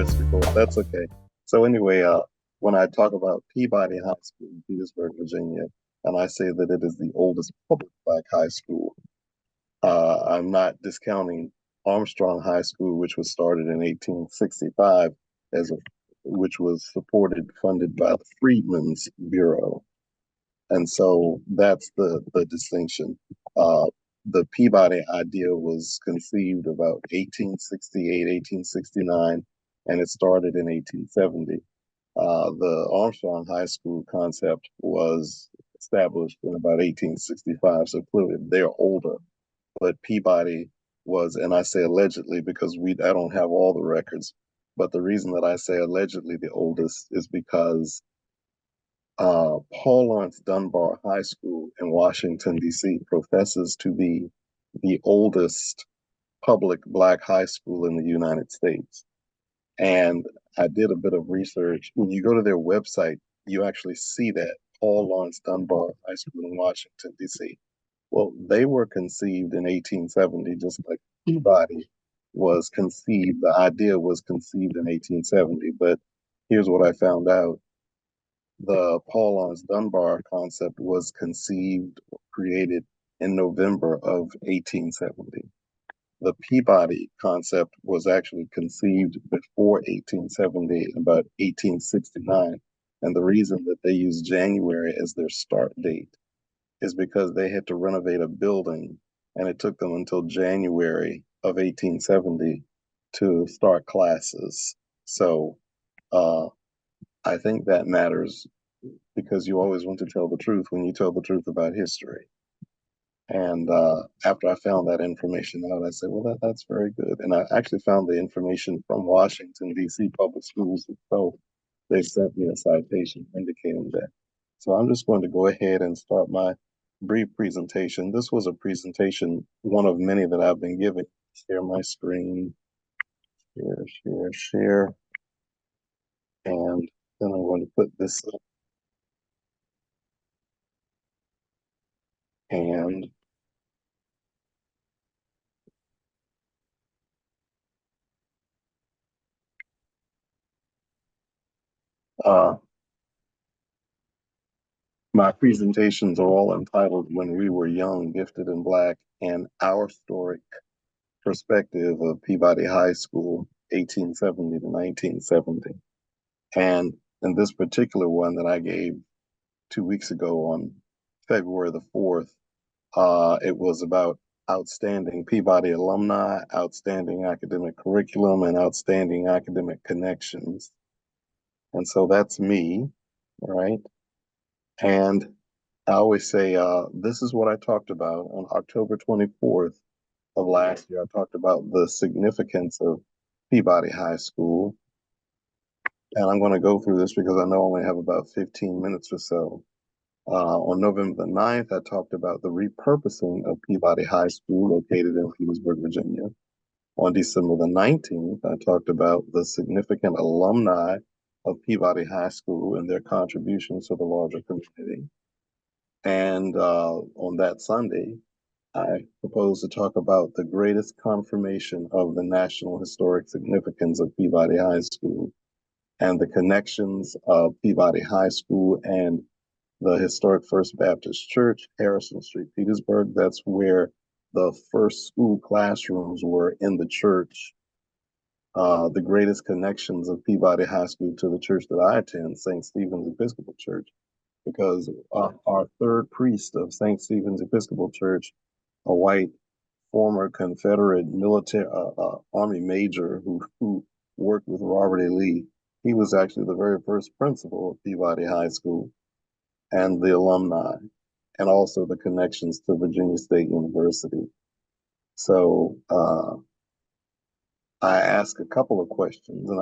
press record. That's okay. So anyway, when I talk about Peabody High School in Petersburg, Virginia, and I say that it is the oldest public black high school, I'm not discounting Armstrong High School, which was started in 1865 as a, which was funded by the Freedmen's Bureau. And so that's the distinction. Uh, the Peabody idea was conceived about 1868, 1869, and it started in 1870. The Armstrong High School concept was established in about 1865, so clearly they're older. But Peabody was, and I say allegedly because I don't have all the records, but the reason that I say allegedly the oldest is because Paul Laurence Dunbar High School in Washington, D.C. professes to be the oldest public black high school in the United States. And I did a bit of research. When you go to their website, you actually see that Paul Laurence Dunbar High School in Washington, D.C. Well, they were conceived in 1870, just like Peabody was conceived. The idea was conceived in 1870. But here's what I found out: the Paul Laurence Dunbar concept was conceived or created in November of 1870. The Peabody concept was actually conceived before 1870, about 1869. And the reason that they use January as their start date is because they had to renovate a building, and it took them until January of 1870 to start classes. So uh, I think that matters because you always want to tell the truth when you tell the truth about history. And after I found that information out, I said, well, that's very good. And I actually found the information from Washington, D.C. Public Schools itself. They sent me a citation indicating that. So I'm just going to go ahead and start my brief presentation. This was a presentation, one of many that I've been giving. Share my screen, share. And then I'm going to put this up. And uh, my presentations are all entitled When We Were Young, Gifted, and Black, and Our Historic Perspective of Peabody High School, 1870 to 1970. And in this particular one that I gave 2 weeks ago on February the 4th, it was about outstanding Peabody alumni, outstanding academic curriculum, and outstanding academic connections. And so that's me, right? And I always say, this is what I talked about on October 24th of last year. I talked about the significance of Peabody High School. And I'm going to go through this because I know I only have about 15 minutes or so. On November the 9th, I talked about the repurposing of Peabody High School located in Petersburg, Virginia. On December the 19th, I talked about the significant alumni of Peabody High School and their contributions to the larger community. And on that Sunday, I propose to talk about the greatest confirmation of the national historic significance of Peabody High School and the connections of Peabody High School and the historic First Baptist Church, Harrison Street, Petersburg. That's where the first school classrooms were in the church. The greatest connections of Peabody High School to the church that I attend, St. Stephen's Episcopal Church, because our third priest of St. Stephen's Episcopal Church, a white former Confederate military Army major who worked with Robert E. Lee, he was actually the very first principal of Peabody High School, and the alumni, and also the connections to Virginia State University. So I ask a couple of questions, and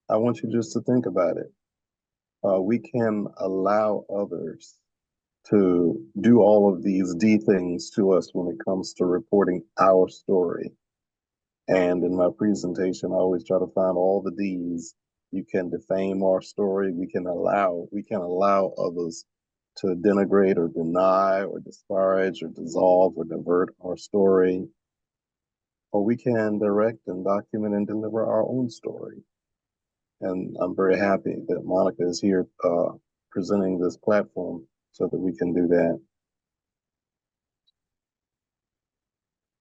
I want you just to think about it. We can allow others to do all of these D things to us when it comes to reporting our story. And in my presentation, I always try to find all the D's. You can defame our story. We can allow others to denigrate or deny or disparage or dissolve or divert our story. or we can direct and document and deliver our own story. And I'm very happy that Monica is here presenting this platform so that we can do that.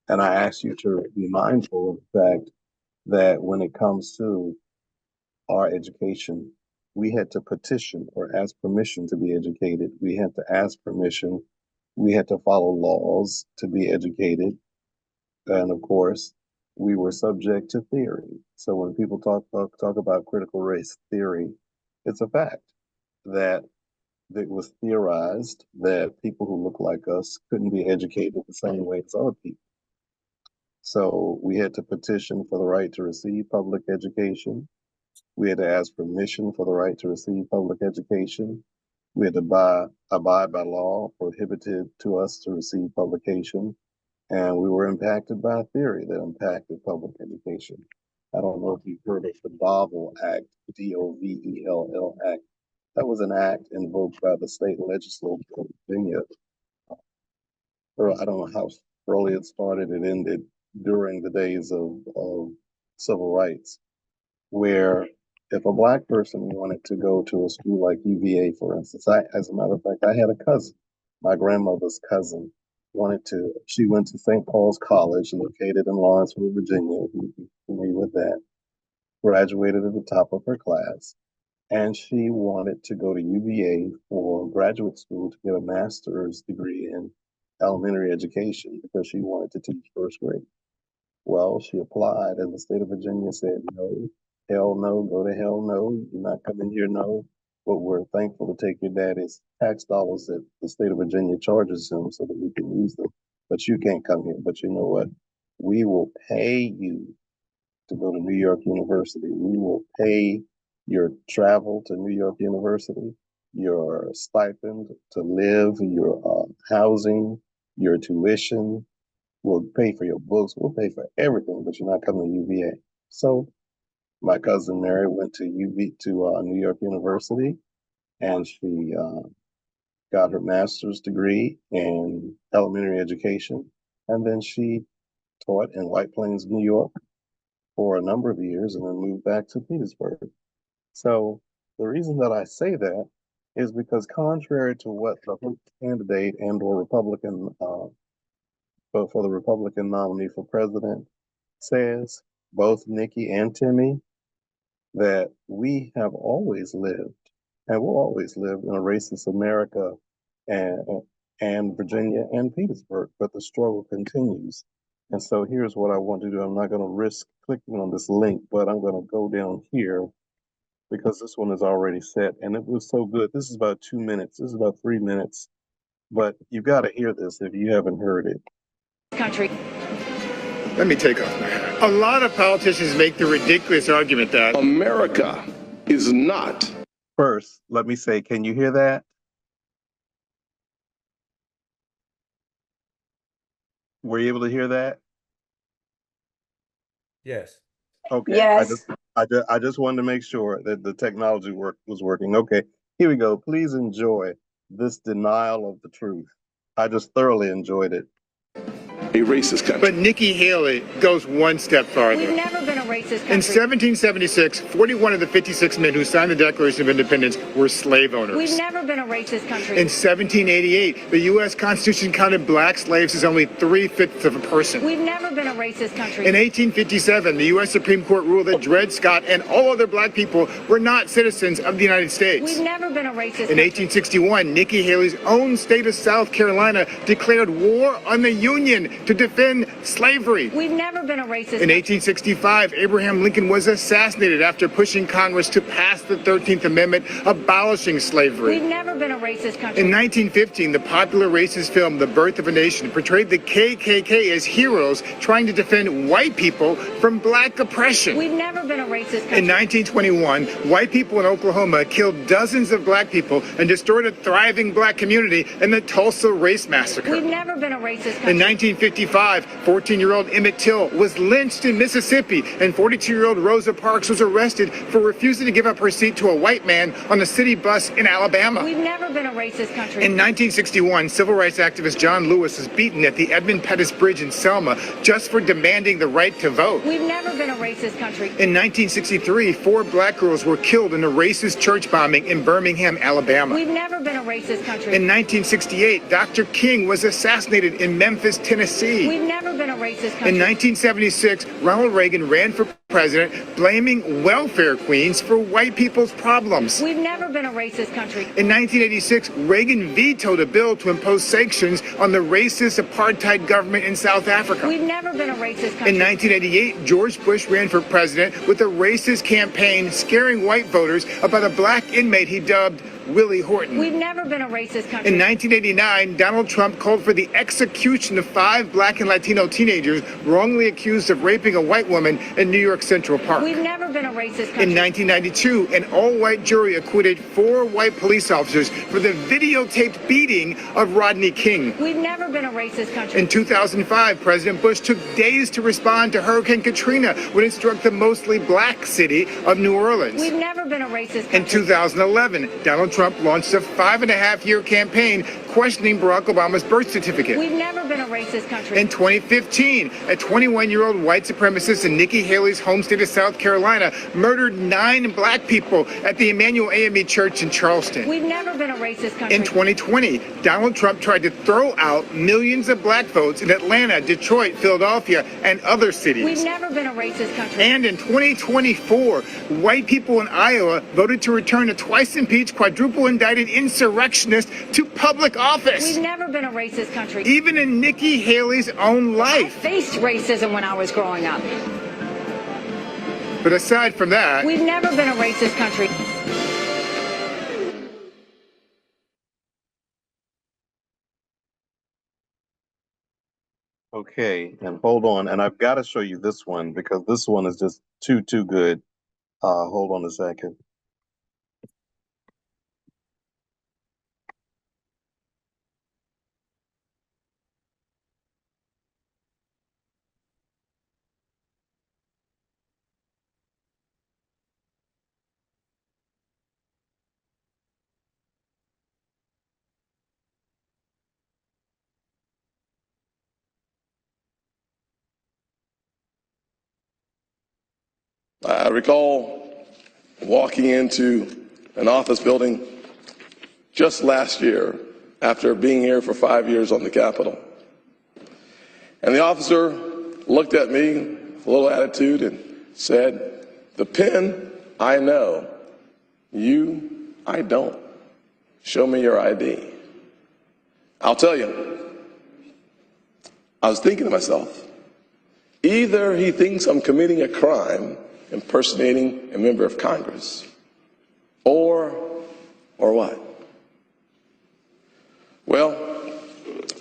And I ask you to be mindful of the fact that when it comes to our education, we had to petition or ask permission to be educated. We had to ask permission. We had to follow laws to be educated. And of course, we were subject to theory. So when people talk about critical race theory, it's a fact that it was theorized that people who look like us couldn't be educated the same way as other people. So we had to petition for the right to receive public education. We had to ask permission for the right to receive public education. We had to abide by law prohibited to us to receive publication. And we were impacted by a theory that impacted public education. I don't know if you've heard of the Dovel Act, Dovell Act. That was an act invoked by the state legislature of Virginia. I don't know how early it started. It ended during the days of civil rights, where if a Black person wanted to go to a school like UVA, for instance, as a matter of fact, I had a cousin, my grandmother's cousin, she went to St. Paul's College, located in Lawrenceville, Virginia, if you're familiar with that, graduated at the top of her class, and she wanted to go to UVA for graduate school to get a master's degree in elementary education because she wanted to teach first grade. Well, she applied, and the state of Virginia said, no, hell no, go to hell no, you're not coming here, no. But we're thankful to take your daddy's tax dollars that the state of Virginia charges him so that we can use them. But you can't come here. But you know what? We will pay you to go to New York University. We will pay your travel to New York University, your stipend to live, your housing, your tuition. We'll pay for your books. We'll pay for everything, but you're not coming to UVA. So my cousin Mary went to New York University, and she got her master's degree in elementary education. And then she taught in White Plains, New York for a number of years and then moved back to Petersburg. So the reason that I say that is because contrary to what the candidate and or Republican but for the Republican nominee for president says, both Nikki and Timmy, that we have always lived and will always live in a racist America and Virginia and Petersburg, but the struggle continues. And so here's what I want to do. I'm not going to risk clicking on this link, but I'm going to go down here because this one is already set and it was so good. This is about 2 minutes. This is about 3 minutes, but you've got to hear this if you haven't heard it. Country. Let me take off my hat. A lot of politicians make the ridiculous argument that America is not. First, let me say, can you hear that? Were you able to hear that? Yes. Okay. Yes. I just wanted to make sure that the technology was working. Okay, here we go. Please enjoy this denial of the truth. I just thoroughly enjoyed it. A racist country. But Nikki Haley goes one step farther. We've never been a racist country. In 1776, 41 of the 56 men who signed the Declaration of Independence were slave owners. We've never been a racist country. In 1788, the U.S. Constitution counted black slaves as only 3/5 of a person. We've never been a racist country. In 1857, the U.S. Supreme Court ruled that Dred Scott and all other black people were not citizens of the United States. We've never been a racist In country. 1861, Nikki Haley's own state of South Carolina declared war on the Union to defend slavery. We've never been a racist In country. 1865, Abraham Lincoln was assassinated after pushing Congress to pass the 13th Amendment abolishing slavery. We've never been a racist country. In 1915, the popular racist film The Birth of a Nation portrayed the KKK as heroes trying to defend white people from black oppression. We've never been a racist country. In 1921, white people in Oklahoma killed dozens of black people and destroyed a thriving black community in the Tulsa Race Massacre. We've never been a racist country. In 1950, 1955, 14-year-old Emmett Till was lynched in Mississippi, and 42-year-old Rosa Parks was arrested for refusing to give up her seat to a white man on a city bus in Alabama. We've never been a racist country. In 1961, civil rights activist John Lewis was beaten at the Edmund Pettus Bridge in Selma just for demanding the right to vote. We've never been a racist country. In 1963, 4 black girls were killed in a racist church bombing in Birmingham, Alabama. We've never been a racist country. In 1968, Dr. King was assassinated in Memphis, Tennessee. We've never been a racist country. In 1976, Ronald Reagan ran for president, blaming welfare queens for white people's problems. We've never been a racist country. In 1986, Reagan vetoed a bill to impose sanctions on the racist apartheid government in South Africa. We've never been a racist country. In 1988, George Bush ran for president with a racist campaign scaring white voters about a black inmate he dubbed Willie Horton. We've never been a racist country. In 1989, Donald Trump called for the execution of 5 black and Latino teenagers wrongly accused of raping a white woman in New York Central Park. We've never been a racist country. In 1992, an all-white jury acquitted 4 white police officers for the videotaped beating of Rodney King. We've never been a racist country. In 2005, President Bush took days to respond to Hurricane Katrina when it struck the mostly black city of New Orleans. We've never been a racist country. In 2011, Donald Trump launched a 5.5-year campaign questioning Barack Obama's birth certificate. We've never been a racist country. In 2015, a 21-year-old white supremacist in Nikki Haley's home state of South Carolina murdered 9 black people at the Emmanuel AME Church in Charleston. We've never been a racist country. In 2020, Donald Trump tried to throw out millions of black votes in Atlanta, Detroit, Philadelphia, and other cities. We've never been a racist country. And in 2024, white people in Iowa voted to return a twice-impeached, quadruple-indicted insurrectionist to public office. We've never been a racist country. Even in Nikki Haley's own I life. faced racism when I was growing up. But aside from that, We've never been a racist country. Okay, and hold on, and I've got to show you this one because this one is just too good. Hold on a second. I recall walking into an office building just last year after being here for 5 years on the Capitol. And the officer looked at me with a little attitude and said, "The pen, I know. You, I don't. Show me your ID." I'll tell you, I was thinking to myself, either he thinks I'm committing a crime impersonating a member of Congress, or what? Well,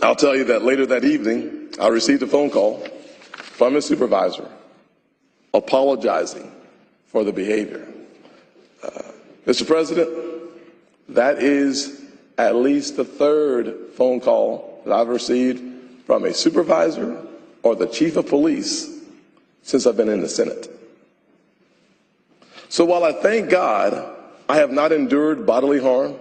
I'll tell you that later that evening, I received a phone call from his supervisor apologizing for the behavior. Mr. President, that is at least the 3rd phone call that I've received from a supervisor or the chief of police since I've been in the Senate. So while I thank God I have not endured bodily harm,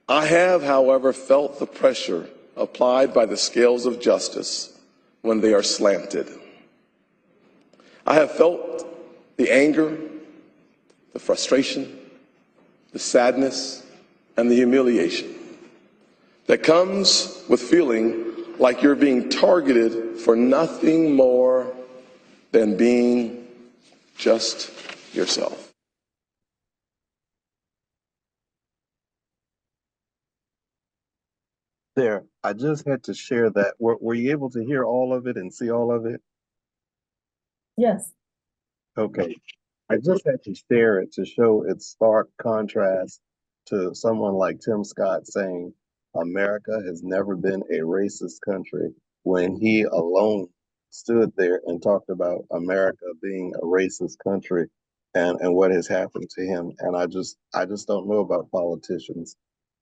I have, however, felt the pressure applied by the scales of justice when they are slanted. I have felt the anger, the frustration, the sadness, and the humiliation that comes with feeling like you're being targeted for nothing more than being just yourself. There, I just had to share that. Were you able to hear all of it and see all of it? Yes. Okay. I just had to share it to show its stark contrast to someone like Tim Scott saying America has never been a racist country when he alone stood there and talked about America being a racist country and what has happened to him. And I just don't know about politicians.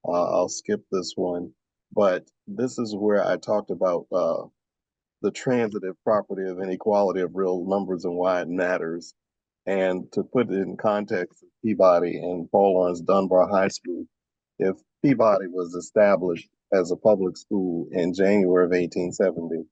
I'll skip this one, but this is where I talked about the transitive property of inequality of real numbers and why it matters. And to put it in context, Peabody and Paul Laurence Dunbar High School, if Peabody was established as a public school in January of 1870,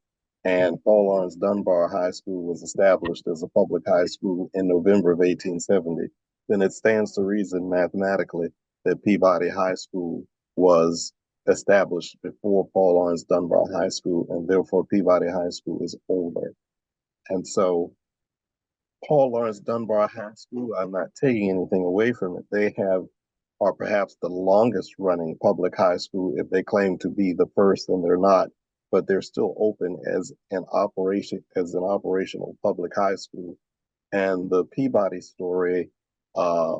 and Paul Laurence Dunbar High School was established as a public high school in November of 1870, then it stands to reason mathematically that Peabody High School was established before Paul Laurence Dunbar High School, and therefore Peabody High School is older. And so Paul Laurence Dunbar High School, I'm not taking anything away from it. They are perhaps the longest running public high school. If they claim to be the first, then they're not, but they're still open as an operational public high school. And the Peabody story, uh,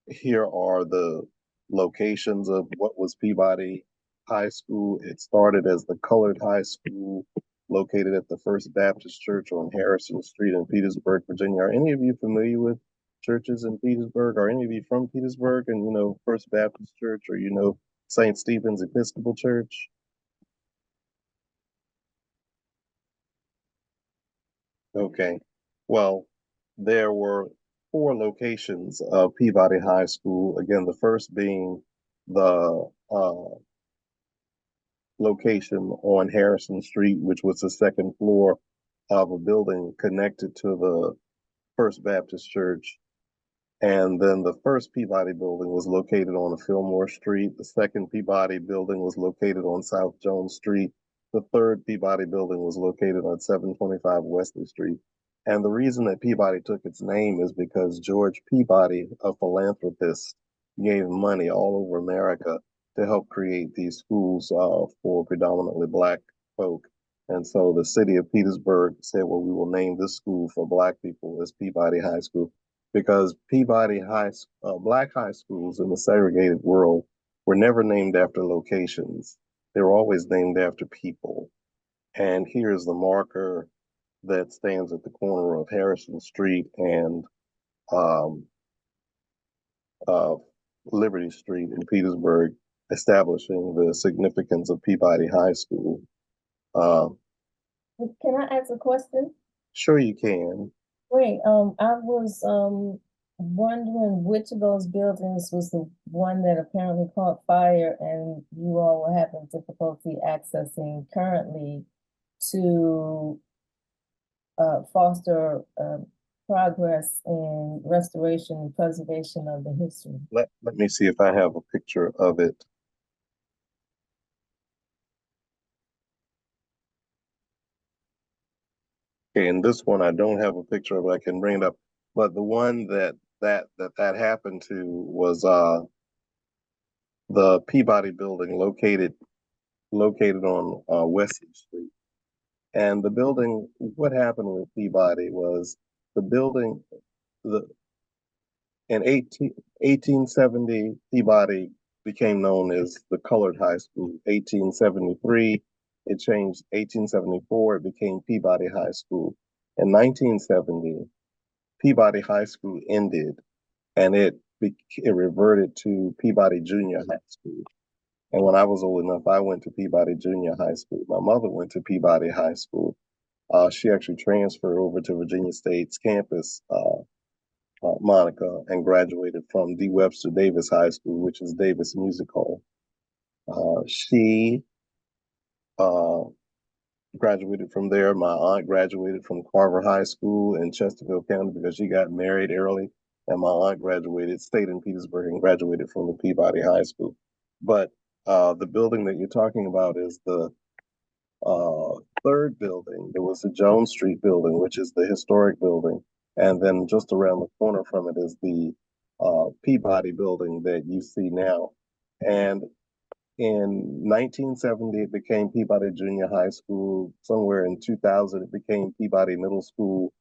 here are the locations of what was Peabody High School. It started as the Colored High School, located at the First Baptist Church on Harrison Street in Petersburg, Virginia. Are any of you familiar with churches in Petersburg? Are any of you from Petersburg and you know First Baptist Church, or you know St. Stephen's Episcopal Church? Okay. Well, there were four locations of Peabody High School. Again, the first being the location on Harrison Street, which was the second floor of a building connected to the First Baptist Church. And then the first Peabody building was located on Fillmore Street. The second Peabody building was located on South Jones Street. The third Peabody building was located on 725 Wesley Street. And the reason that Peabody took its name is because George Peabody, a philanthropist, gave money all over America to help create these schools for predominantly Black folk. And so the city of Petersburg said, well, we will name this school for Black people as Peabody High School, because Black high schools in the segregated world were never named after locations. They were always named after people. And here's the marker that stands at the corner of Harrison Street and um, uh, Liberty Street in Petersburg, establishing the significance of Peabody High School. Uh, Can I ask a question? sure, you can. Wait, I was wondering which of those buildings was the one that apparently caught fire and you all were having difficulty accessing currently to foster progress in restoration and preservation of the history. Let me see if I have a picture of it. Okay, and this one I don't have a picture of. I can bring it up, but the one that happened to was the Peabody building located on Wesley Street. And the building, what happened with Peabody was the building, the in 1870, Peabody became known as the Colored High School. 1873, it changed. 1874, it became Peabody High School. In 1970, Peabody High School ended, and it reverted to Peabody Junior High School. And when I was old enough, I went to Peabody Junior High School. My mother went to Peabody High School. She actually transferred over to Virginia State's campus, Monica, and graduated from D. Webster Davis High School, which is Davis Music Hall. She uh, graduated from there. My aunt graduated from Carver High School in Chesterfield County because she got married early. And my aunt stayed in Petersburg and graduated from the Peabody High School. But the building that you're talking about is the third building. There was the Jones Street building, which is the historic building. And then just around the corner from it is the Peabody building that you see now. And in 1970, it became Peabody Junior High School. Somewhere in 2000, it became Peabody Middle School.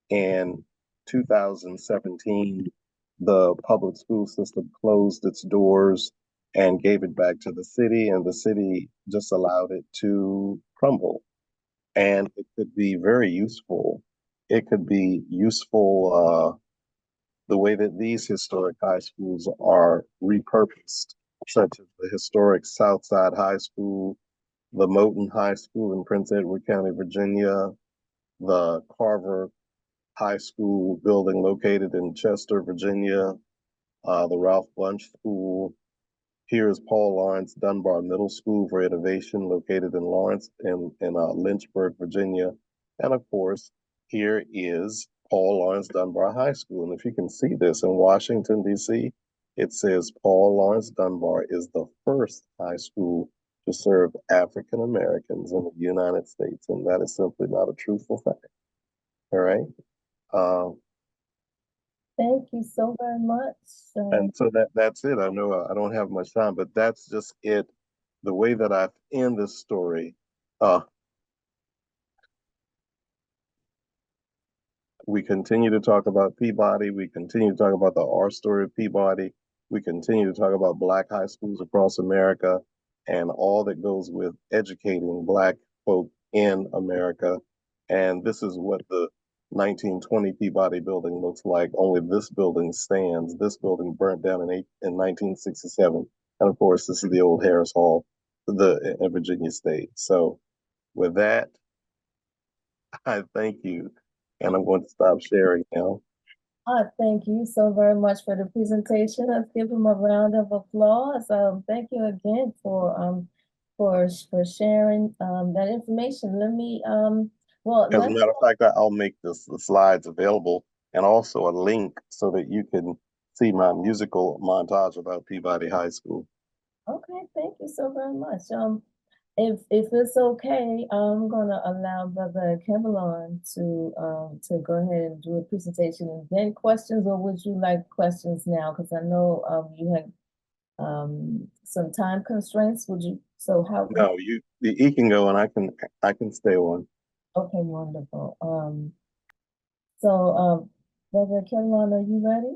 In 2017, the public school system closed its doors and gave it back to the city, and the city just allowed it to crumble. And it could be very useful. It could be useful the way that these historic high schools are repurposed, such as the historic Southside High School, the Moton High School in Prince Edward County, Virginia, the Carver High School building located in Chester, Virginia, the Ralph Bunche School. Here is Paul Lawrence Dunbar Middle School for Innovation located in Lawrence in Lynchburg, Virginia. And of course, here is Paul Lawrence Dunbar High School. And if you can see this in Washington, D.C., it says Paul Lawrence Dunbar is the first high school to serve African Americans in the United States. And that is simply not a truthful fact. All right. Thank you so very much. And so that's it. I know I don't have much time, but that's just it. The way that I end this story, we continue to talk about Peabody. We continue to talk about the R story of Peabody. We continue to talk about Black high schools across America and all that goes with educating Black folk in America. And this is what the 1920 Peabody building looks like. Only this building stands. This building burnt down in 1967. And of course, this is the old Harris Hall in Virginia State. So with that, I thank you. And I'm going to stop sharing now. Thank you so very much for the presentation. Let's give him a round of applause. Thank you again for sharing that information. Let me well, As a matter of fact, I'll make the slides available and also a link so that you can see my musical montage about Peabody High School. Okay, thank you so very much. If it's okay, I'm gonna allow Brother Kevlon to go ahead and do a presentation and then questions, or would you like questions now? Because I know you had some time constraints. Would you? So how? No, he can go and I can stay on. Okay, wonderful. So Brother Kevlon, are you ready?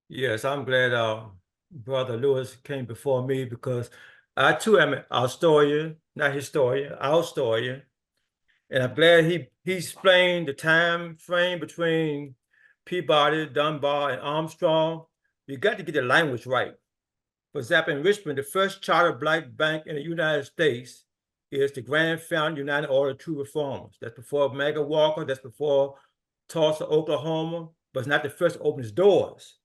Yes, I'm glad Brother Lewis came before me because I too am an historian, not historian, our historian. And I'm glad he explained the time frame between Peabody, Dunbar, and Armstrong. You got to get the language right. For example, in Richmond, the first charter Black bank in the United States is the Grand Fountain United Order of True Reformers. That's before Mega Walker, that's before Tulsa, Oklahoma, but it's not the first to open its doors.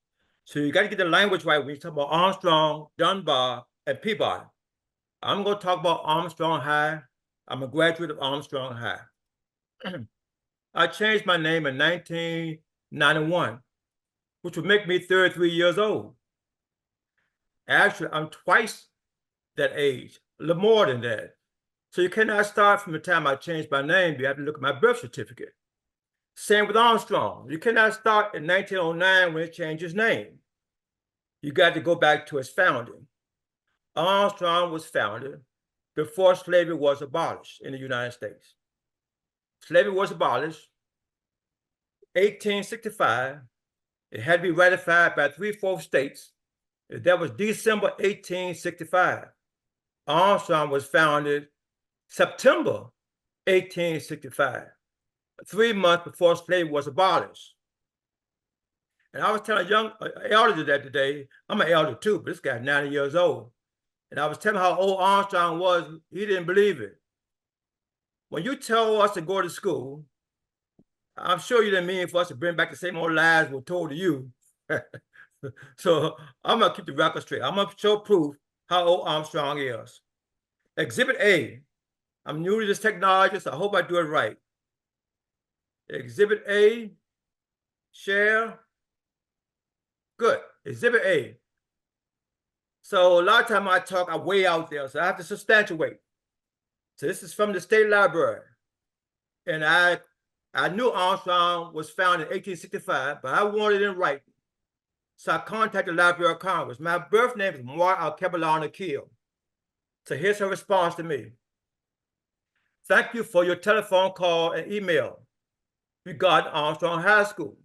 So you got to get the language right when you talk about Armstrong, Dunbar, and Peabody. I'm going to talk about Armstrong High. I'm a graduate of Armstrong High. I changed my name in 1991, which would make me 33 years old. Actually, I'm twice that age, a little more than that. So you cannot start from the time I changed my name. You have to look at my birth certificate. Same with Armstrong. You cannot start in 1909 when it changed its name. You got to go back to its founding. Armstrong was founded before slavery was abolished in the United States. Slavery was abolished 1865. It had to be ratified by 3/4 states. That was December 1865. Armstrong was founded September 1865, 3 months before slavery was abolished. And I was telling a young elder that today, I'm an elder too, but this guy's 90 years old. And I was telling him how old Armstrong was. He didn't believe it. When you tell us to go to school, I'm sure you didn't mean for us to bring back the same old lies we're told to you. So I'm going to keep the record straight. I'm going to show proof how old Armstrong is. Exhibit A. I'm new to this technology, so I hope I do it right. Exhibit A. Share. Good. Exhibit A. So a lot of time I talk, I'm way out there, so I have to substantiate. So this is from the State Library. And I knew Armstrong was founded in 1865, but I wanted it in writing. So I contacted the Library of Congress. My birth name is Moir Al-Kebelon Akil. So here's her response to me. Thank you for your telephone call and email regarding Armstrong High School.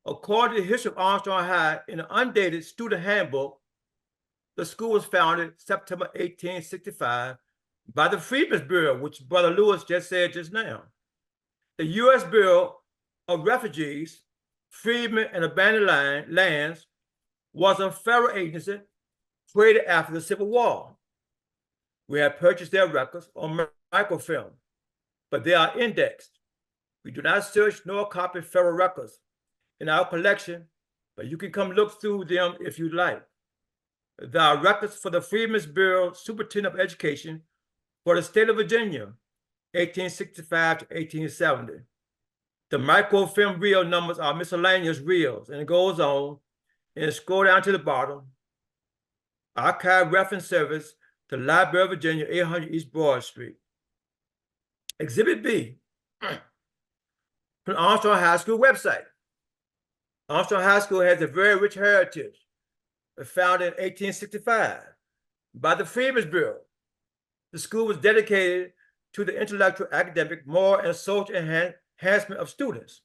According to the history of Armstrong High in an undated student handbook, the school was founded September 1865 by the Freedmen's Bureau, which Brother Lewis just said just now. The U.S. Bureau of Refugees, Freedmen, and Abandoned Lands was a federal agency created after the Civil War. We have purchased their records on microfilm, but they are indexed. We do not search nor copy federal records in our collection, but you can come look through them if you like. There are records for the Freedmen's Bureau Superintendent of Education for the state of Virginia, 1865 to 1870. The microfilm reel numbers are miscellaneous reels, and it goes on, and scroll down to the bottom. Archive Reference Service to Library of Virginia, 800 East Broad Street. Exhibit B, from the Armstrong High School website. Armstrong High School has a very rich heritage. It was founded in 1865 by the Freedmen's Bureau. The school was dedicated to the intellectual, academic, moral, and social enhancement of students.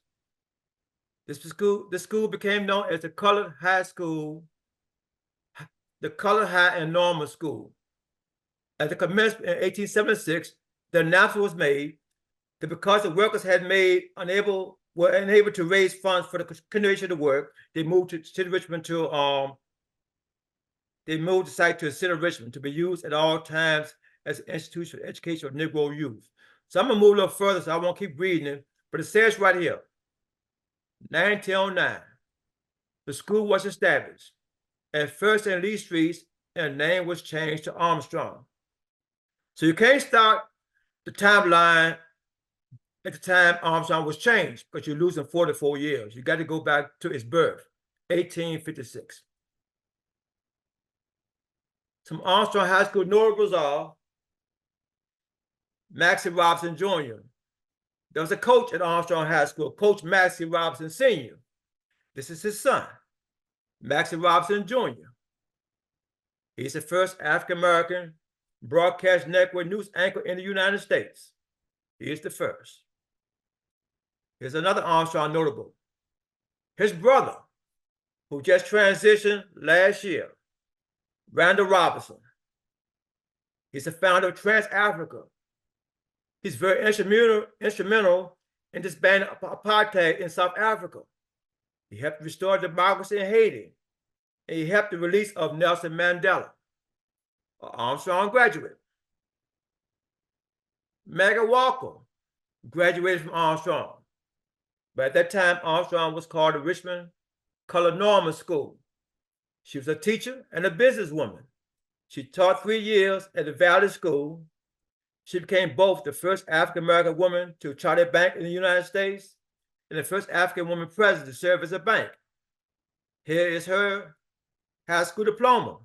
This school became known as the Colored High School, the Colored High and Normal School. At the commencement in 1876, the announcement was made that because the workers were unable to raise funds for the continuation of the work, they moved the site to the city of Richmond to be used at all times as an institution for education of Negro youth. So I'm gonna move a little further, so I won't keep reading it, but it says right here, 1909, the school was established at First and Lee Streets, and the name was changed to Armstrong. So you can't start the timeline at the time Armstrong was changed, because you're losing 44 years. You got to go back to its birth, 1856. Some Armstrong High School notables are Maxie Robinson Jr. There was a coach at Armstrong High School, Coach Maxie Robinson Sr. This is his son, Maxie Robinson Jr. He's the first African-American broadcast network news anchor in the United States. He is the first. Here's another Armstrong notable. His brother, who just transitioned last year, Randall Robinson. He's the founder of Trans-Africa. He's very instrumental in disbanding apartheid in South Africa. He helped restore democracy in Haiti, and he helped the release of Nelson Mandela, an Armstrong graduate. Maggie Walker graduated from Armstrong, but at that time, Armstrong was called the Richmond Colored Normal School. She was a teacher and a businesswoman. She taught 3 years at the Valley School. She became both the first African-American woman to charter a bank in the United States and the first African woman president to serve as a bank. Here is her high school diploma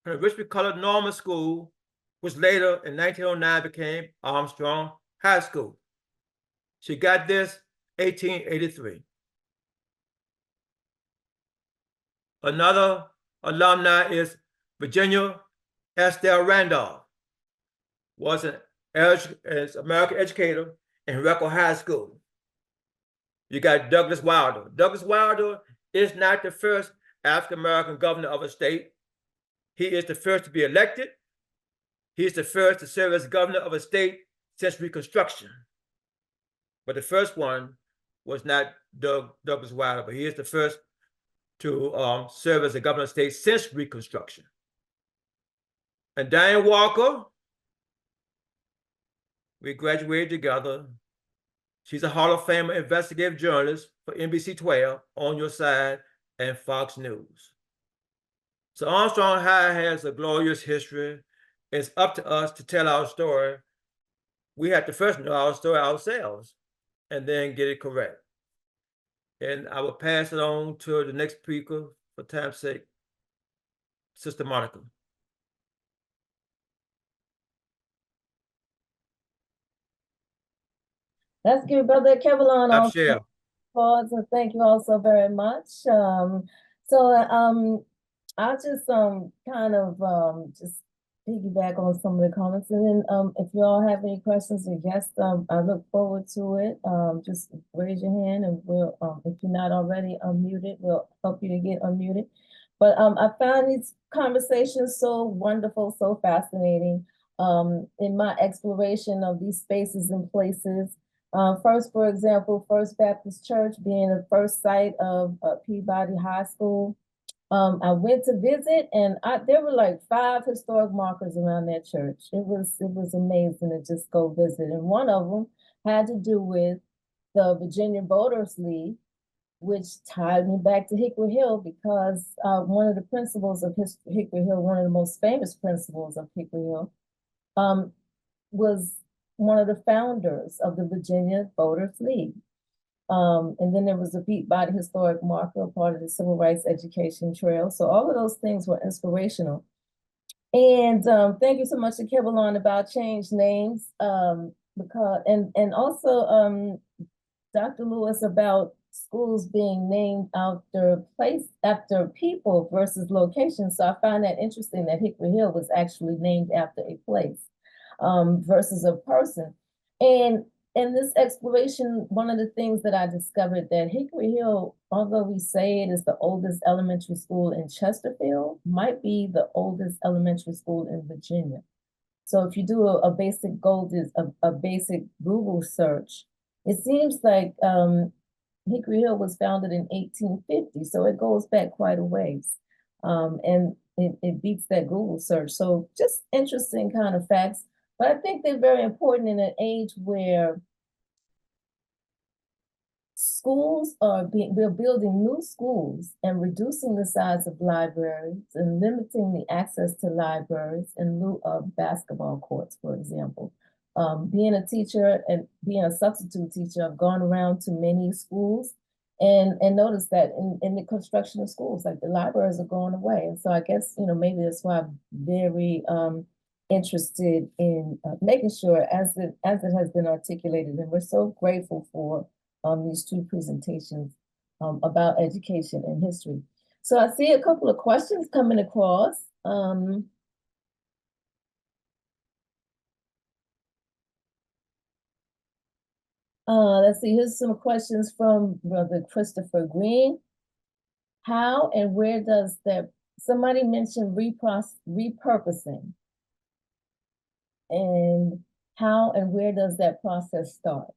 from the Richmond Colored Normal School, which later in 1909 became Armstrong High School. She got this 1883. Another alumni is Virginia Estelle Randolph, was an American educator in Hickory High School. You got Douglas Wilder. Douglas Wilder is not the first African-American governor of a state. He is the first to be elected. He is the first to serve as governor of a state since Reconstruction. But the first one was not Douglas Wilder, but he is the first to serve as a governor of a state since Reconstruction. And Diane Walker, we graduated together. She's a Hall of Famer investigative journalist for NBC 12, On Your Side, and Fox News. So Armstrong High has a glorious history. It's up to us to tell our story. We have to first know our story ourselves and then get it correct. And I will pass it on to the next speaker for time's sake, Sister Monica. Let's give Brother Kevlon Stop share. applause, and thank you all so very much. I'll just kind of just piggyback on some of the comments, and then if you all have any questions or guests, I look forward to it. Just raise your hand, and we'll if you're not already unmuted, we'll help you to get unmuted. But I found these conversations so wonderful, so fascinating in my exploration of these spaces and places. First, for example, First Baptist Church being the first site of Peabody High School. I went to visit, and there were like 5 historic markers around that church. It was amazing to just go visit, and one of them had to do with the Virginia Voters League, which tied me back to Hickory Hill because one of the principals of Hickory Hill, one of the most famous principals of Hickory Hill, um, was one of the founders of the Virginia Voters League. And then there was the Peabody Historic Marker, part of the Civil Rights Education Trail. So all of those things were inspirational. And thank you so much to Kevin about change names, because and also Dr. Lewis about schools being named after people versus locations. So I find that interesting that Hickory Hill was actually named after a place versus a person. And in this exploration, one of the things that I discovered that Hickory Hill, although we say it is the oldest elementary school in Chesterfield, might be the oldest elementary school in Virginia. So if you do a basic basic Google search, it seems like Hickory Hill was founded in 1850, so it goes back quite a ways. And it beats that Google search. So just interesting kind of facts. But I think they're very important in an age where we're building new schools and reducing the size of libraries and limiting the access to libraries in lieu of basketball courts, for example. Being a teacher and being a substitute teacher, I've gone around to many schools and noticed that in the construction of schools, like the libraries are going away. And so I guess, maybe that's why I'm very interested in making sure as it has been articulated, and we're so grateful for these 2 presentations about education and history. So I see a couple of questions coming across. Let's see, here's some questions from Brother Christopher Green. How and where does somebody mentioned repurposing, and how and where does that process start?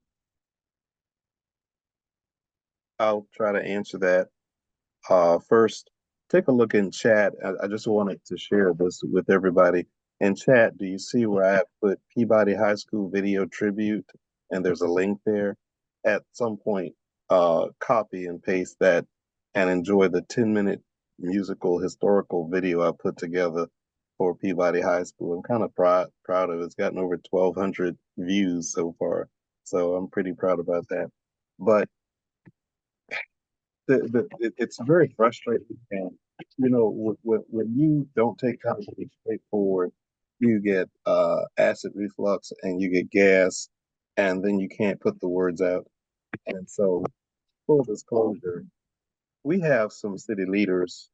I'll try to answer that. First, take a look in chat. I just wanted to share this with everybody. In chat, do you see where I have put Peabody High School video tribute? And there's a link there. At some point, copy and paste that and enjoy the 10-minute musical historical video I put together for Peabody High School. I'm kind of proud of it. It's gotten over 1,200 views so far. So I'm pretty proud about that. But it's very frustrating, and when you don't take time to be straightforward, you get acid reflux and you get gas, and then you can't put the words out. And so, full disclosure, we have some city leaders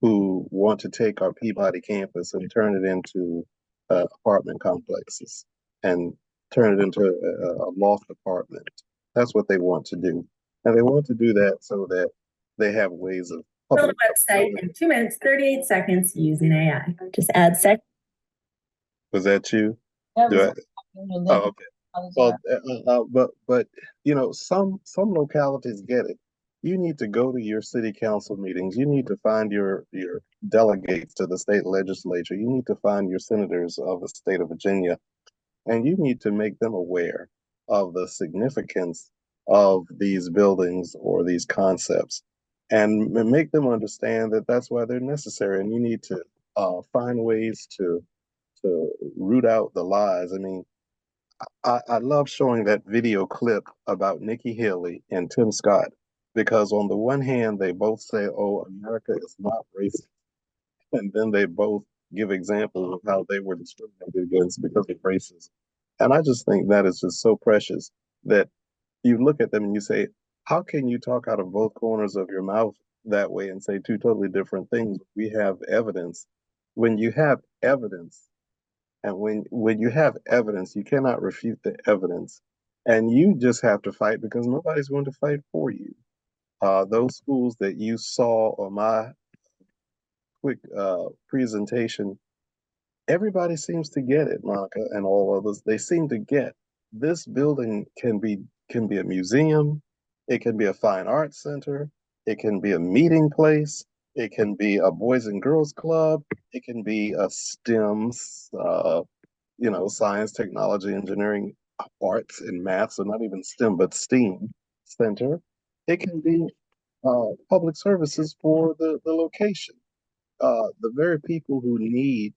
who want to take our Peabody campus and turn it into apartment complexes and turn it into a loft apartment. That's what they want to do. And they want to do that so that they have ways of Build a website in 2 minutes, 38 seconds using AI. Just add seconds. Was that you? That Do was I? Oh, okay. Well, but some localities get it. You need to go to your city council meetings. You need to find your delegates to the state legislature. You need to find your senators of the state of Virginia, and you need to make them aware of the significance of these buildings or these concepts, and make them understand that that's why they're necessary. And you need to find ways to root out the lies. I mean, I love showing that video clip about Nikki Haley and Tim Scott, because on the one hand, they both say, oh, America is not racist. And then they both give examples of how they were discriminated against because of racism. And I just think that is just so precious that you look at them and you say, how can you talk out of both corners of your mouth that way and say 2 totally different things? We have evidence. When you have evidence, and when you have evidence, you cannot refute the evidence. And you just have to fight because nobody's going to fight for you. Those schools that you saw on my quick presentation, everybody seems to get it, Monica, and all others. They seem to get this building can be a museum, it can be a fine arts center, it can be a meeting place, It can be a Boys and Girls Club. It can be a STEMs, science, technology, engineering, arts, and math. So not even STEM, but STEAM center. It can be public services for the location. The very people who need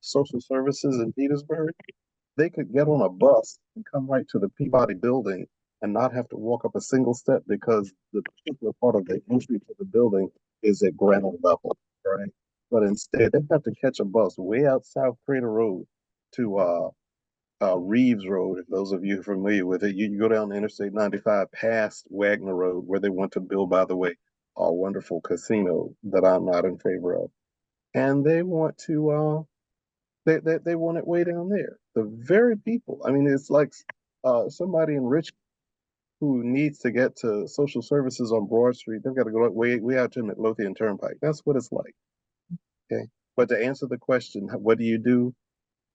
social services in Petersburg, they could get on a bus and come right to the Peabody building and not have to walk up a single step because the particular part of the entry to the building is at ground level, right? But instead, they have to catch a bus way out South Crater Road to Reeves Road. If those of you are familiar with it, you go down Interstate 95 past Wagner Road, where they want to build, by the way, a wonderful casino that I'm not in favor of, and they want to they want it way down there. The very people. I mean, it's like somebody in Rich who needs to get to social services on Broad Street. They've got to go way out to Midlothian Turnpike. That's what it's like. Okay, but to answer the question, what do?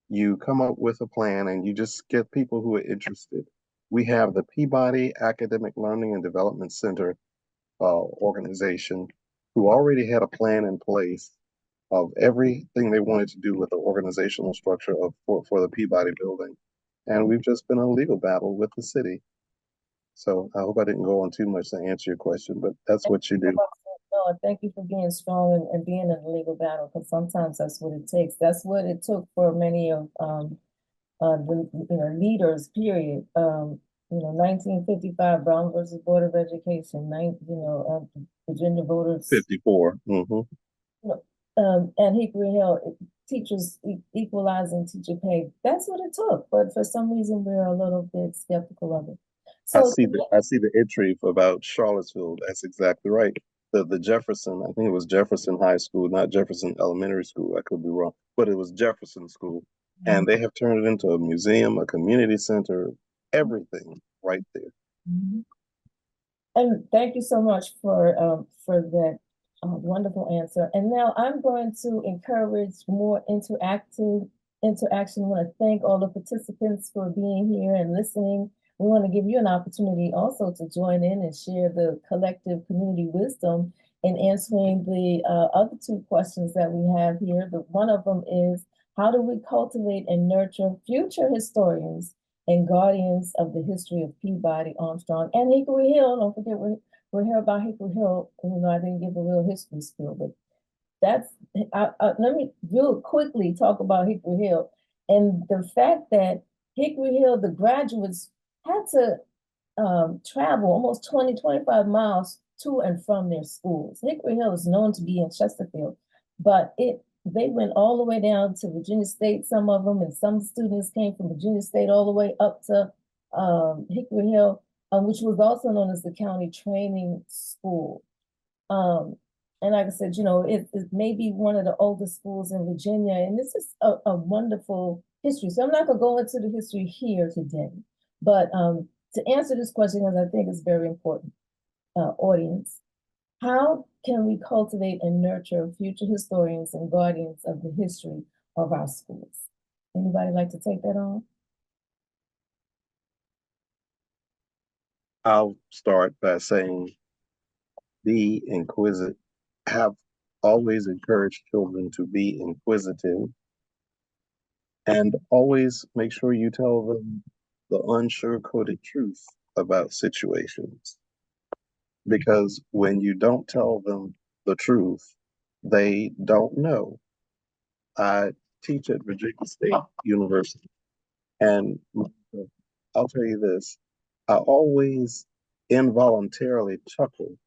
You come up with a plan and you just get people who are interested. We have the Peabody Academic Learning and Development Center organization who already had a plan in place of everything they wanted to do with the organizational structure for the Peabody building. And we've just been in a legal battle with the city. So I hope I didn't go on too much to answer your question, but that's what you do. No, thank you for being strong and being in a legal battle, because sometimes that's what it takes. That's what it took for many of the leaders, period. 1955 Brown versus Board of Education, Virginia voters, 54. Mm-hmm. and Hickory Hill teachers equalizing teacher pay. That's what it took, but for some reason we're a little bit skeptical of it. I So see the entry about Charlottesville. That's exactly right. The Jefferson, I think it was Jefferson High School, not Jefferson Elementary School. I could be wrong, but it was Jefferson School, and they have turned it into a museum, a community center, everything right there. Mhm. And thank you so much for that wonderful answer. And now I'm going to encourage more interaction. I want to thank all the participants for being here and listening. We want to give you an opportunity also to join in and share the collective community wisdom in answering the other two questions that we have here. One of them is, how do we cultivate and nurture future historians and guardians of the history of Peabody, Armstrong, and Hickory Hill? Don't forget, we're here about Hickory Hill. I didn't give a real history spiel, but that's, let me real quickly talk about Hickory Hill and the fact that Hickory Hill, the graduates had to travel almost 25 miles to and from their schools. Hickory Hill is known to be in Chesterfield, but they went all the way down to Virginia State, some of them, and some students came from Virginia State all the way up to Hickory Hill, which was also known as the County Training School. And like I said, it may be one of the oldest schools in Virginia, and this is a wonderful history. So I'm not going to go into the history here today, but to answer this question, because I think it's very important, audience, how can we cultivate and nurture future historians and guardians of the history of our schools? Anybody like to take that on? I'll start by saying be inquisitive. Have always encouraged children to be inquisitive, and always make sure you tell them the unsugar-coated truth about situations. Because when you don't tell them the truth, they don't know. I teach at Virginia State University, and I'll tell you this, I always involuntarily chuckle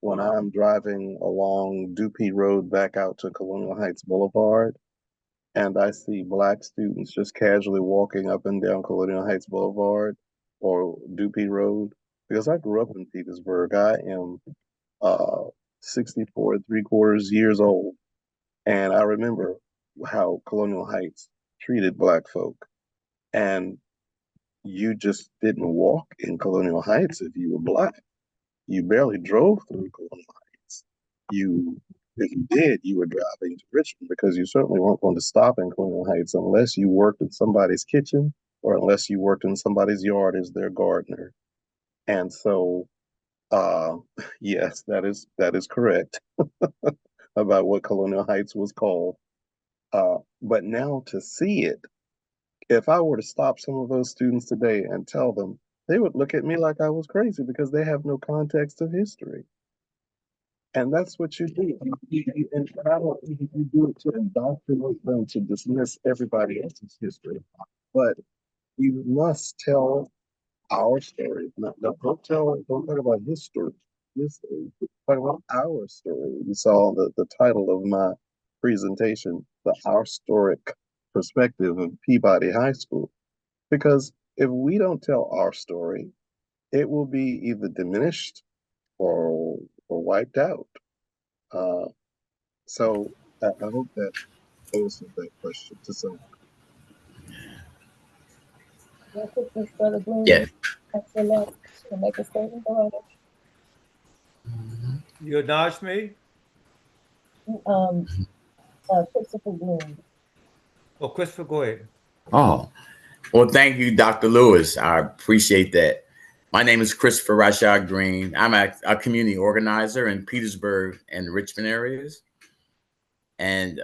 when I'm driving along Dupee Road back out to Colonial Heights Boulevard, and I see Black students just casually walking up and down Colonial Heights Boulevard or Dupee Road. Because I grew up in Petersburg. I am 64 3/4 years old, and I remember how Colonial Heights treated Black folk. And you just didn't walk in Colonial Heights if you were Black. You barely drove through Colonial Heights. If you did, you were driving to Richmond, because you certainly weren't going to stop in Colonial Heights unless you worked in somebody's kitchen or unless you worked in somebody's yard as their gardener. And so, yes, that is correct. about what Colonial Heights was called. But now to see it, if I were to stop some of those students today and tell them, they would look at me like I was crazy because they have no context of history. And that's what you do. And not only do you do it to indoctrinate them to dismiss everybody else's history, but you must tell our story. Don't talk about history. History. Talk about our story. You saw the title of my presentation, the Our Storic Perspective of Peabody High School. Because if we don't tell our story, it will be either diminished or wiped out. Uh, so I hope that answers that question to some. Real quick, Ms. Brother Yeah. Green, ask your last question and make a statement. Go You acknowledge me? ahead. Christopher Green. Oh, Christopher, go ahead. Oh, well, thank you, Dr. Lewis. I appreciate that. My name is Christopher Rashad Green. I'm a community organizer in Petersburg and Richmond areas. And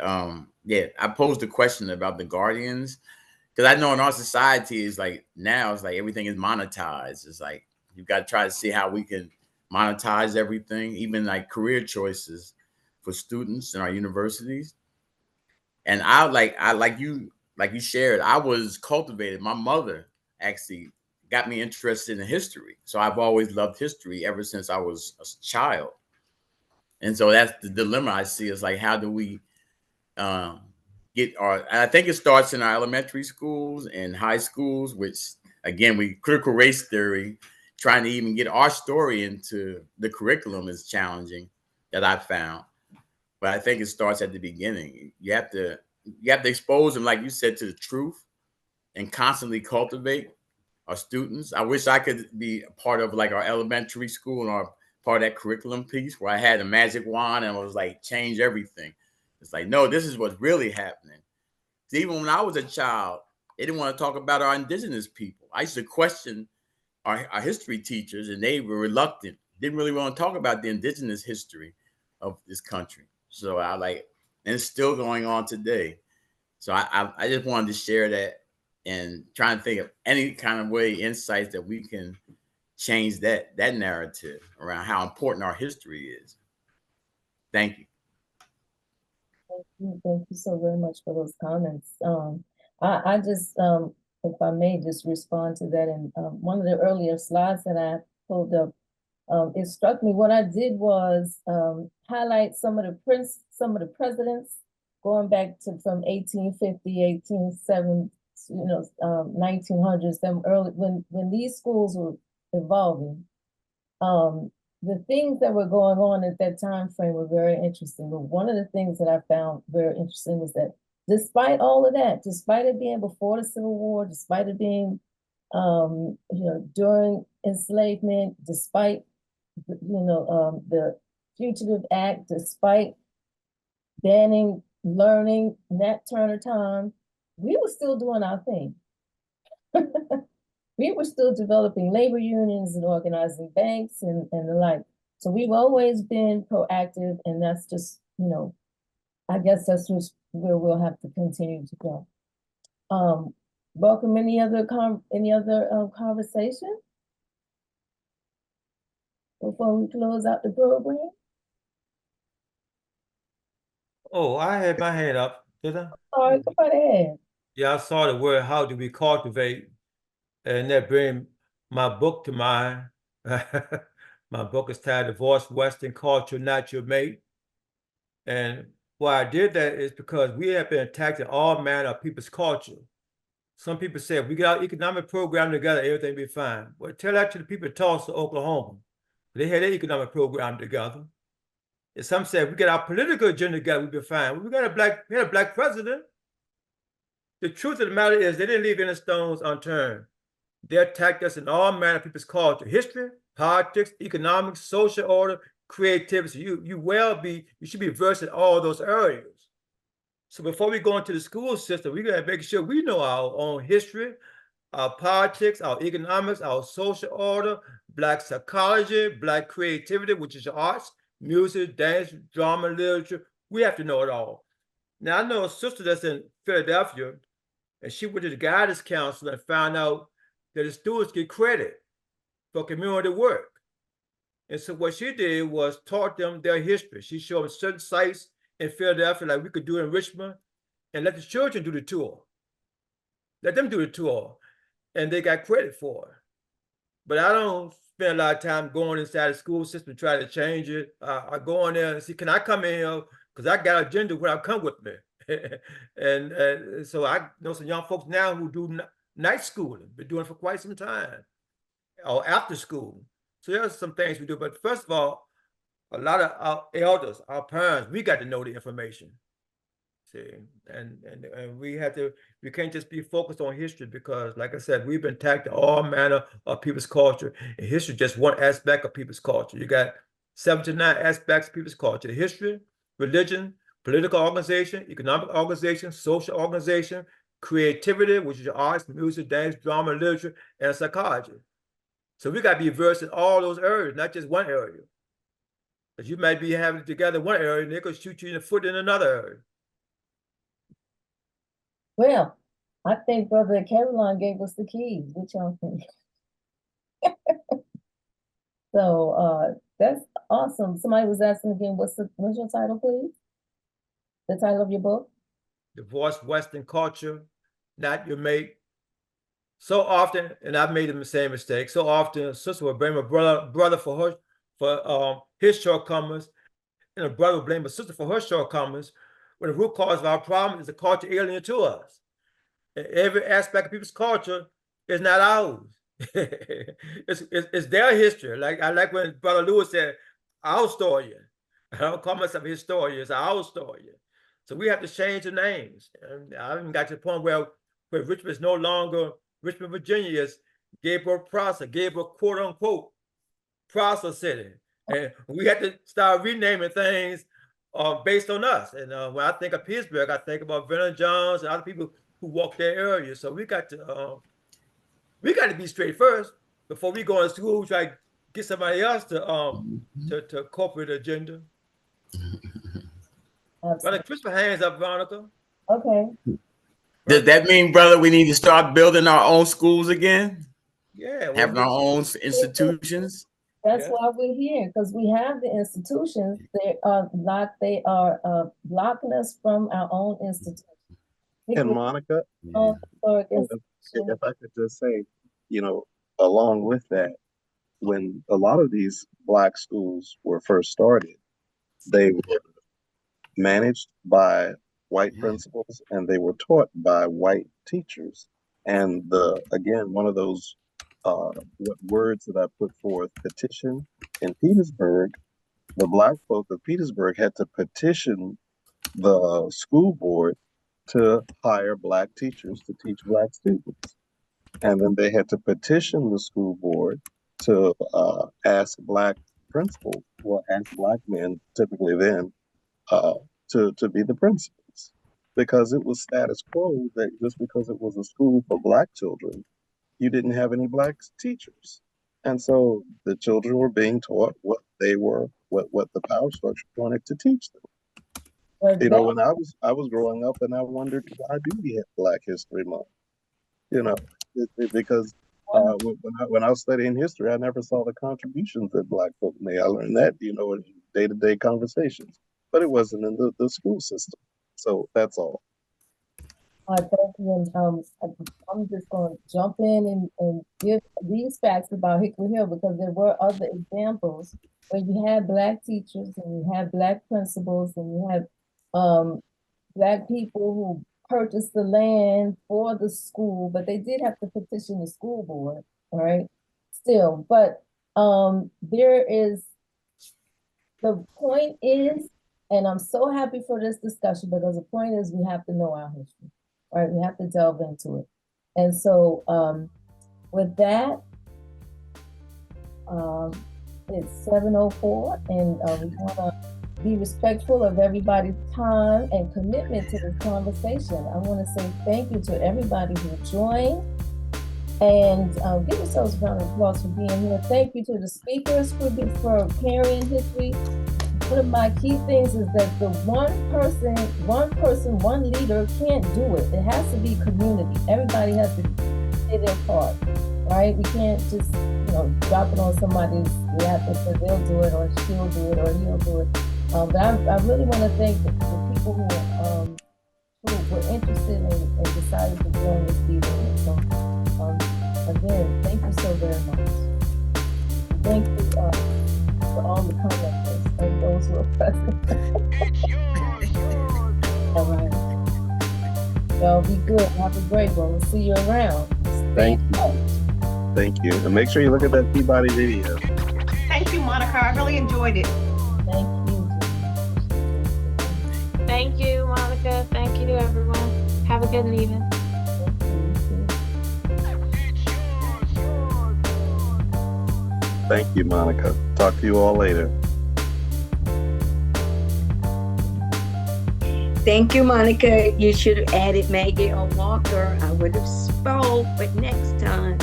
yeah, I posed a question about the guardians because I know in our society is like now it's like everything is monetized. It's like you've got to try to see how we can monetize everything, even like career choices for students in our universities. And like you shared, I was cultivated. My mother actually got me interested in history. So I've always loved history ever since I was a child. And so that's the dilemma I see is like, how do we um, get our, I think it starts in our elementary schools and high schools, which again, we critical race theory, trying to even get our story into the curriculum is challenging that I found. But I think it starts at the beginning. You have to expose them, like you said, to the truth and constantly cultivate our students. I wish I could be a part of like our elementary school or part of that curriculum piece where I had a magic wand and I was like change everything. It's like, no, this is what's really happening. Even when I was a child, they didn't want to talk about our indigenous people. I used to question our history teachers and they were reluctant, didn't really want to talk about the indigenous history of this country. So I like, and it's still going on today. So I just wanted to share that and try and think of any kind of way, insights that we can change that narrative around how important our history is. Thank you. Thank you so very much for those comments. I just, if I may just respond to that, and one of the earlier slides that I pulled up, it struck me. What I did was highlight some of the presidents going back to from 1850, 1870, 1900s, them early when these schools were evolving. The things that were going on at that time frame were very interesting. But one of the things that I found very interesting was that despite all of that, despite it being before the Civil War, despite it being during enslavement, despite the Fugitive Act, despite banning learning, Nat Turner time, we were still doing our thing. We were still developing labor unions and organizing banks and the like. So we've always been proactive, and that's just, I guess that's just where we'll have to continue to go. Welcome any other conversation before we close out the program? Oh, I had my hand up, did I? All right, go right ahead. Yeah, I saw the word how do we cultivate, and that bring my book to mind. My book is titled Divorce Western Culture, Not Your Mate. And why I did that is because we have been attacking all manner of people's culture. Some people say if we get our economic program together, everything will be fine. Well, tell that to the people of Tulsa, Oklahoma. They had their economic program together. And some say if we get our political agenda together, we'll be fine. We had a black president. The truth of the matter is they didn't leave any stones unturned. They attacked us in all manner of people's culture, history, politics, economics, social order, creativity. You should be versed in all those areas. So before we go into the school system, we gotta make sure we know our own history, our politics, our economics, our social order, Black psychology, Black creativity, which is arts, music, dance, drama, literature. We have to know it all. Now, I know a sister that's in Philadelphia, and she went to the guidance counselor and found out that the students get credit for community work. And so what she did was taught them their history. She showed them certain sites in Philadelphia, like we could do in Richmond, and let the children do the tour. Let them do the tour, and they got credit for it. But I don't spend a lot of time going inside the school system to try to change it. I go in there and see, can I come in here? Because I got an agenda when I come with me. and so I know some young folks now who do night schooling, been doing it for quite some time, or after school. So there's some things we do. But first of all, a lot of our elders, our parents, we got to know the information. See, and we can't just be focused on history, because like I said, we've been tagged to all manner of people's culture, and history is just one aspect of people's culture. You got 7 to 9 aspects of people's culture: the history, religion, political organization, economic organization, social organization, creativity, which is arts, music, dance, drama, literature, and psychology. So we got to be versed in all those areas, not just one area. Because you might be having it together in one area, and they're going to shoot you in the foot in another area. Well, I think Brother Caroline gave us the keys. What y'all think? So that's awesome. Somebody was asking again, what's your title, please? The title of your book? Divorce Western Culture, Not Your Mate. So often, and I've made the same mistake, so often a sister will blame a brother for his shortcomings, and a brother will blame a sister for her shortcomings, when the root cause of our problem is the culture alien to us. And every aspect of people's culture is not ours. it's their history. Like I like when Brother Lewis said, our story. I don't call myself a historian, it's our story. So we have to change the names. And I even got to the point where Richmond is no longer Richmond, Virginia, is Gabriel Prosser, Gabriel quote unquote Prosser City. And we had to start renaming things based on us. And when I think of Pittsburgh, I think about Vernon Jones and other people who walk that area. So we got to be straight first before we go to school, try to get somebody else to corporate agenda. Brother Christopher hands up, Veronica. Okay. Does that mean, brother, we need to start building our own schools again? Yeah. Having our own institutions? That's why we're here, because we have the institutions. They are blocking us from our own institutions. And Monica, if I could just say, along with that, when a lot of these Black schools were first started, they were managed by white principals and they were taught by white teachers. And again, one of those words that I put forth, petition, in Petersburg, the Black folk of Petersburg had to petition the school board to hire Black teachers to teach Black students. And then they had to petition the school board to ask Black principals, ask Black men, typically then, to be the principals. Because it was status quo that just because it was a school for Black children, you didn't have any Black teachers. And so the children were being taught what the power structure wanted to teach them. When I was growing up, and I wondered, why do we have Black History Month? Because when I was studying history, I never saw the contributions that Black folk made. I learned that, in day-to-day conversations, but it wasn't in the school system. So that's all. Thank you. And I'm just going to jump in and give these facts about Hickory Hill, because there were other examples where you had Black teachers and you had Black principals and you had Black people who purchased the land for the school, but they did have to petition the school board, right? Still, but the point is, and I'm so happy for this discussion, because the point is we have to know our history, right? We have to delve into it. And so with that, it's 7:04, and we want to be respectful of everybody's time and commitment to this conversation. I want to say thank you to everybody who joined, and give yourselves a round of applause for being here. Thank you to the speakers for carrying history one of my key things is that the one person, one leader can't do it. It has to be community. Everybody has to play their part, right? We can't just, drop it on somebody's lap and say they'll do it or she'll do it or he'll do it. But I really want to thank the people who were interested and decided to join this evening. So, again, thank you so very much. Thank you for all the commenters and those who are present. All right. Y'all be good. Have a great one. We'll see you around. Thank you. Thank you. And make sure you look at that Peabody video. Thank you, Monica. I really enjoyed it. Thank you. Thank you, Monica. Thank you, everyone. Have a good evening. Thank you, Monica. Talk to you all later. Thank you, Monica. You should have added Maggie or Walker. I would have spoke, but next time.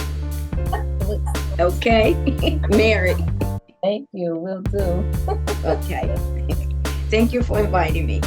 Okay, Mary. Thank you. Will do. Okay. Thank you for inviting me.